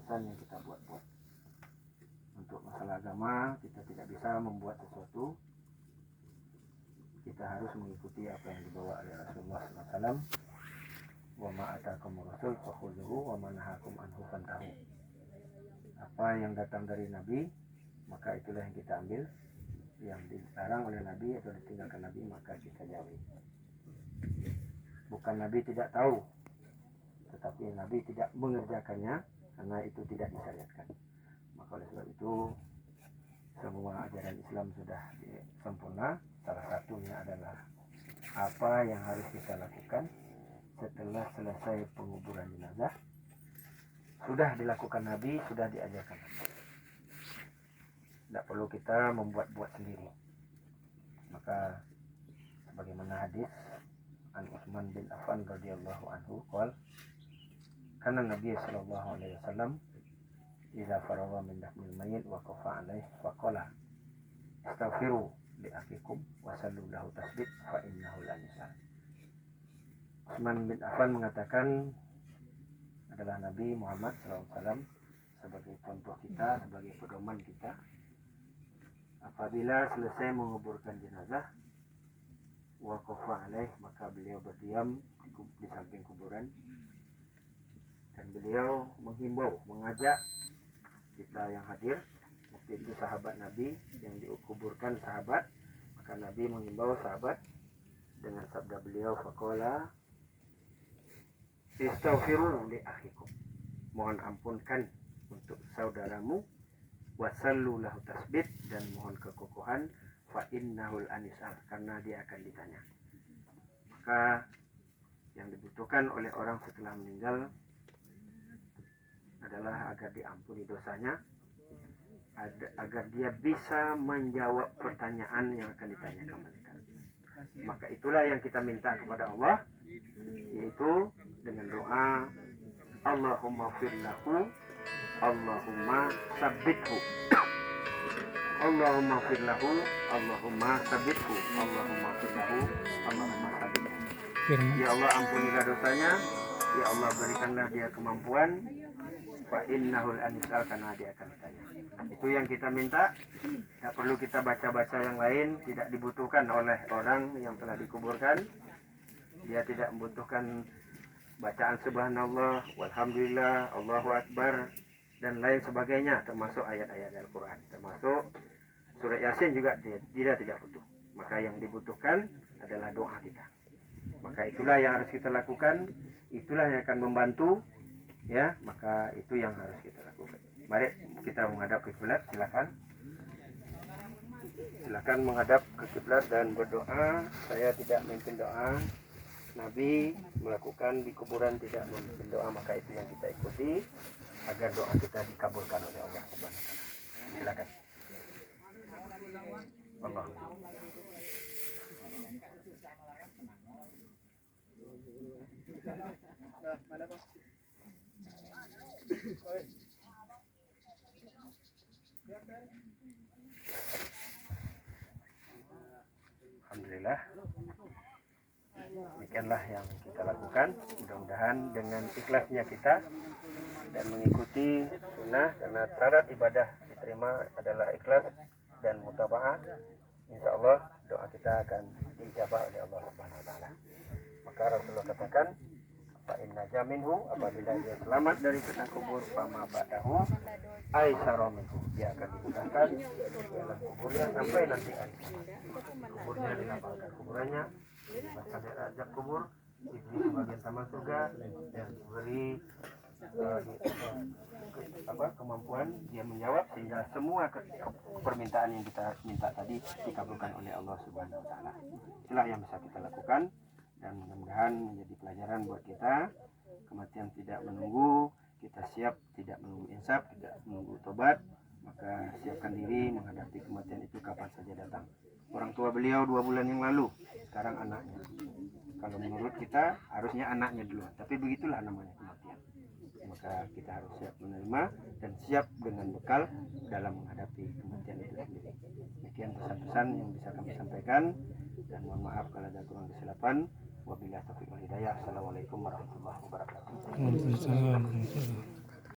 urusan yang kita buat-buat. Untuk masalah agama kita tidak bisa membuat sesuatu. Kita harus mengikuti apa yang dibawa oleh Rasulullah SAW. Wa ma atakumur rasul fakhudhuhu wa ma nahakum anhu fantahu. Apa yang datang dari Nabi, maka itulah yang kita ambil. Yang dilarang oleh Nabi atau ditinggalkan Nabi, maka kita jauhi. Bukan Nabi tidak tahu, tetapi Nabi tidak mengerjakannya karena itu tidak disyariatkan. Maka oleh sebab itu semua ajaran Islam sudah sempurna. Salah satunya adalah apa yang harus kita lakukan setelah selesai penguburan jenazah. Sudah dilakukan Nabi, sudah diajarkan Nabi. Tidak perlu kita membuat-buat sendiri. Maka sebagaimana hadis an Utsman bin Affan radhiyallahu anhu qol kana Nabi sallallahu alaihi wasallam idza faragha min dafnil mayyit wa qafa alaihi faqala astaghfiru li akhikum wa sallu lahu tasbih fa innahu la yusal. Utsman bin Affan mengatakan adalah Nabi Muhammad SAW sebagai contoh kita, sebagai pedoman kita. Apabila selesai menguburkan jenazah, waqafa alaih, maka beliau berdiam di samping kuburan dan beliau menghimbau, mengajak kita yang hadir. Waktu itu sahabat Nabi yang dikuburkan sahabat, maka Nabi menghimbau sahabat dengan sabda beliau, faqala istaghfiru li akhikum, mohon ampunkan untuk saudaramu, wasallu lahu tasbih, dan mohon kekokohan, fa innahul anisal, karena dia akan ditanya. Maka yang dibutuhkan oleh orang setelah meninggal adalah agar diampuni dosanya, agar dia bisa menjawab pertanyaan yang akan ditanyakan mereka. Maka itulah yang kita minta kepada Allah, yaitu dengan doa Allahumma firlahu, Allahumma sabbithu, Allahumma firlahu, Allahumma sabbithu, Allahumma firlahu, Allahumma sabbithu. Ya Allah, ampunilah dosanya, ya Allah berikanlah dia kemampuan, fa innahul anisal, karena dia akan ditanya. Itu yang kita minta. Tak perlu kita baca-baca yang lain, tidak dibutuhkan oleh orang yang telah dikuburkan. Dia tidak membutuhkan bacaan subhanallah, walhamdulillah, Allahu akbar, dan lain sebagainya, termasuk ayat-ayat Al-Quran, termasuk surat Yasin juga dia tidak butuh. Maka yang dibutuhkan adalah doa kita. Maka itulah yang harus kita lakukan, itulah yang akan membantu, ya. Maka itu yang harus kita lakukan. Mari kita menghadap ke kiblat, silakan. Silakan menghadap ke kiblat dan berdoa. Saya tidak memimpin doa. Nabi melakukan di kuburan tidak memimpin doa, maka itu yang kita ikuti agar doa kita dikabulkan oleh Allah Subhanahu wa taala. Silakan. Allah. Alhamdulillah. Demikianlah yang kita lakukan. Mudah-mudahan dengan ikhlasnya kita dan mengikuti sunnah, karena syarat ibadah diterima adalah ikhlas dan mutaba'ah, insya Allah doa kita akan dijabah oleh Allah Subhanahu wa taala. Maka Rasulullah katakan, fa inna jaminhu, apabila dia selamat dari fitnah kubur, fama ba'dahu aisyara minhu, dia akan dimudahkan dalam kuburnya sampai nanti kuburnya dilapangkan kuburannya, bahkan dari ajab kubur diberi sebagian taman surga dan diberi kemampuan dia menjawab, sehingga semua permintaan yang kita minta tadi dikabulkan oleh Allah Subhanahu wa taala. Itulah yang bisa kita lakukan, dan mudah-mudahan menjadi pelajaran buat kita. Kematian tidak menunggu, kita siap, tidak menunggu insaf, tidak menunggu tobat, maka siapkan diri menghadapi kematian itu kapan saja datang. Orang tua beliau 2 bulan yang lalu, sekarang anaknya. Kalau menurut kita harusnya anaknya duluan, tapi begitulah namanya kematian. Maka kita harus siap menerima dan siap dengan bekal dalam menghadapi kematian itu sendiri. Demikian pesan-pesan yang bisa kami sampaikan, dan mohon maaf kalau ada kurang kesilapan. Wabillahi taufiq wal hidayah. Assalamualaikum warahmatullahi wabarakatuh.